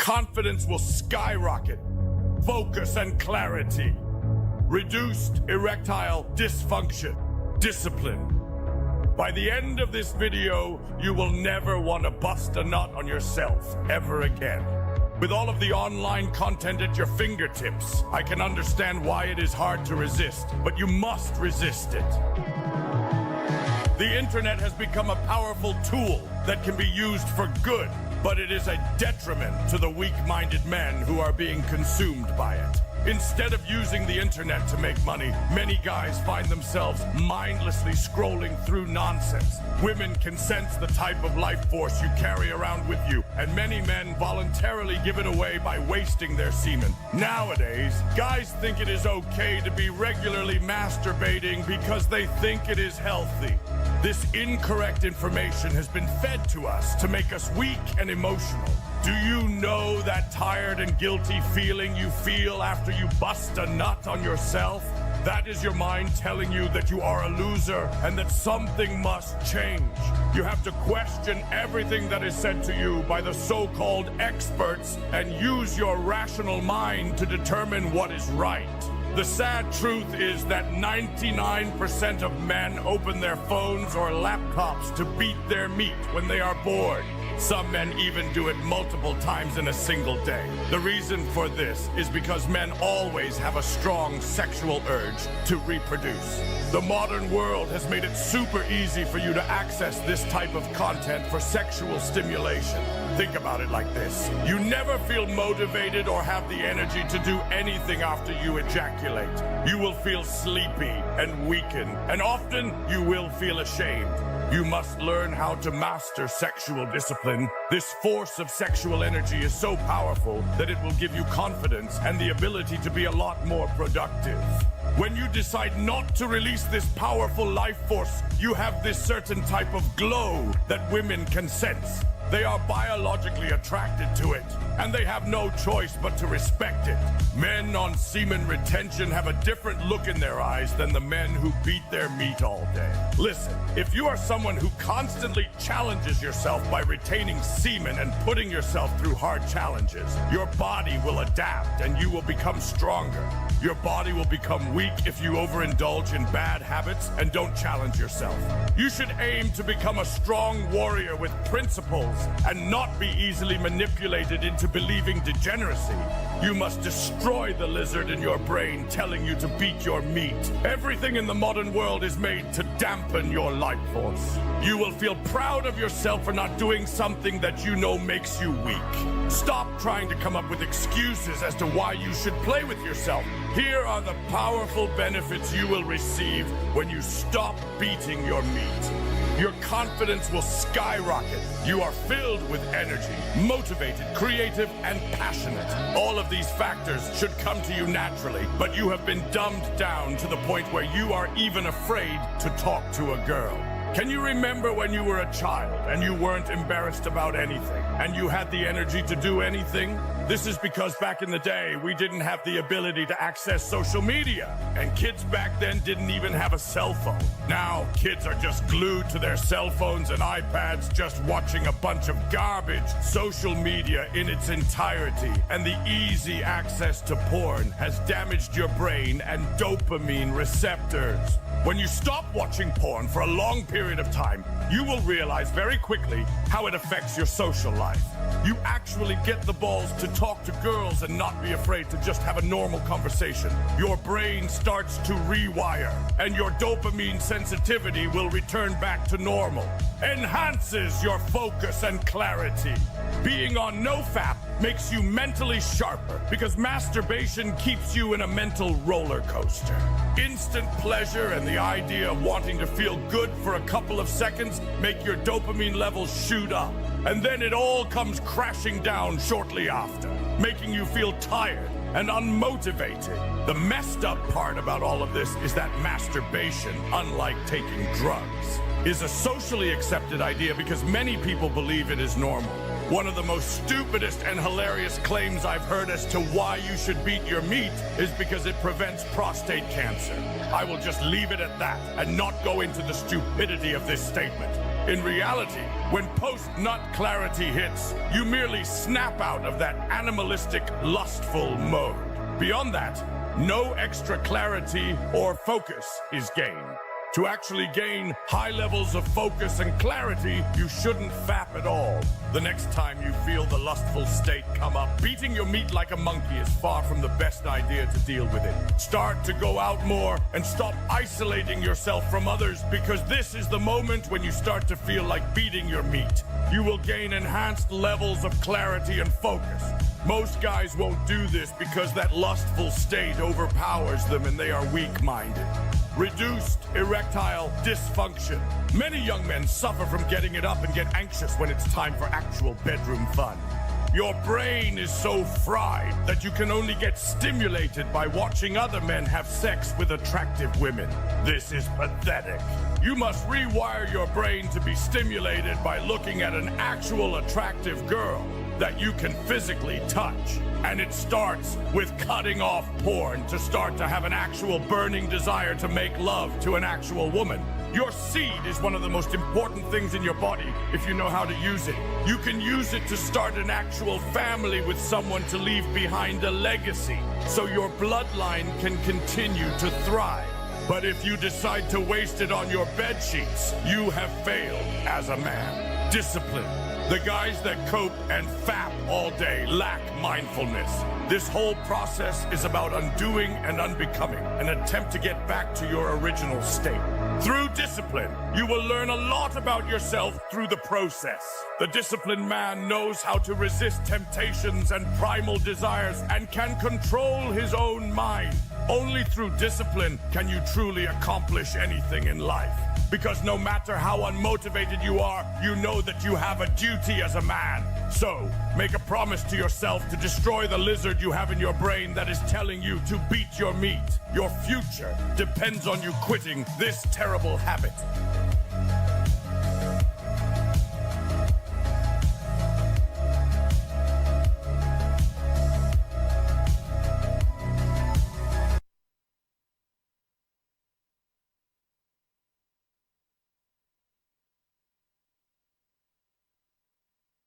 confidence will skyrocket, focus and clarity, reduced erectile dysfunction, discipline. By the end of this video, you will never want to bust a nut on yourself ever again. With all of the online content at your fingertips, I can understand why it is hard to resist, but you must resist it. The internet has become a powerful tool that can be used for good, but it is a detriment to the weak-minded men who are being consumed by it. Instead of using the internet to make money, many guys find themselves mindlessly scrolling through nonsense. Women can sense the type of life force you carry around with you, and many men voluntarily give it away by wasting their semen. Nowadays, guys think it is okay to be regularly masturbating because they think it is healthy. This incorrect information has been fed to us to make us weak and emotional. Do you know that tired and guilty feeling you feel after you bust a nut on yourself? That is your mind telling you that you are a loser and that something must change. You have to question everything that is said to you by the so-called experts and use your rational mind to determine what is right. The sad truth is that 99% of men open their phones or laptops to beat their meat when they are bored. Some men even do it multiple times in a single day. The reason for this is because men always have a strong sexual urge to reproduce. The modern world has made it super easy for you to access this type of content for sexual stimulation. Think about it like this. You never feel motivated or have the energy to do anything after you ejaculate. You will feel sleepy and weakened, and often you will feel ashamed. You must learn how to master sexual discipline. This force of sexual energy is so powerful that it will give you confidence and the ability to be a lot more productive. When you decide not to release this powerful life force, you have this certain type of glow that women can sense. They are biologically attracted to it, and they have no choice but to respect it. Men on semen retention have a different look in their eyes than the men who beat their meat all day. Listen, if you are someone who constantly challenges yourself by retaining semen and putting yourself through hard challenges, your body will adapt and you will become stronger. Your body will become weak if you overindulge in bad habits and don't challenge yourself. You should aim to become a strong warrior with principles and not be easily manipulated into believing degeneracy. You must destroy the lizard in your brain telling you to beat your meat. Everything in the modern world is made to dampen your life force. You will feel proud of yourself for not doing something that you know makes you weak. Stop trying to come up with excuses as to why you should play with yourself. Here are the powerful benefits you will receive when you stop beating your meat. Your confidence will skyrocket. You are filled with energy, motivated, creative, and passionate. All of these factors should come to you naturally, but you have been dumbed down to the point where you are even afraid to talk to a girl. Can you remember when you were a child and you weren't embarrassed about anything and you had the energy to do anything? This is because back in the day, we didn't have the ability to access social media, and kids back then didn't even have a cell phone. Now, kids are just glued to their cell phones and iPads just watching a bunch of garbage. Social media in its entirety and the easy access to porn has damaged your brain and dopamine receptors. When you stop watching porn for a long period of time, you will realize very quickly how it affects your social life. You actually get the balls to talk to girls and not be afraid to just have a normal conversation. Your brain starts to rewire, and your dopamine sensitivity will return back to normal. Enhances your focus and clarity. Being on NoFap makes you mentally sharper because masturbation keeps you in a mental roller coaster. Instant pleasure and the idea of wanting to feel good for a couple of seconds make your dopamine levels shoot up. And then it all comes crashing down shortly after, making you feel tired and unmotivated. The messed up part about all of this is that masturbation, unlike taking drugs, is a socially accepted idea because many people believe it is normal. One of the most stupidest and hilarious claims I've heard as to why you should beat your meat is because it prevents prostate cancer. I will just leave it at that and not go into the stupidity of this statement. In reality, when post-nut clarity hits, you merely snap out of that animalistic, lustful mode. Beyond that, no extra clarity or focus is gained. To actually gain high levels of focus and clarity, you shouldn't fap at all. The next time you feel the lustful state come up, beating your meat like a monkey is far from the best idea to deal with it. Start to go out more and stop isolating yourself from others, because this is the moment when you start to feel like beating your meat. You will gain enhanced levels of clarity and focus. Most guys won't do this because that lustful state overpowers them and they are weak-minded. Reduced erectile dysfunction. Many young men suffer from getting it up and get anxious when it's time for actual bedroom fun. Your brain is so fried that you can only get stimulated by watching other men have sex with attractive women. This is pathetic. You must rewire your brain to be stimulated by looking at an actual attractive girl that you can physically touch. And it starts with cutting off porn to start to have an actual burning desire to make love to an actual woman. Your seed is one of the most important things in your body if you know how to use it. You can use it to start an actual family with someone to leave behind a legacy, so your bloodline can continue to thrive. But if you decide to waste it on your bed sheets, you have failed as a man. Discipline. The guys that cope and fap all day lack mindfulness. This whole process is about undoing and unbecoming, an attempt to get back to your original state. Through discipline, you will learn a lot about yourself through the process. The disciplined man knows how to resist temptations and primal desires and can control his own mind. Only through discipline can you truly accomplish anything in life. Because no matter how unmotivated you are, you know that you have a duty as a man. So, make a promise to yourself to destroy the lizard you have in your brain that is telling you to beat your meat. Your future depends on you quitting this terrible habit.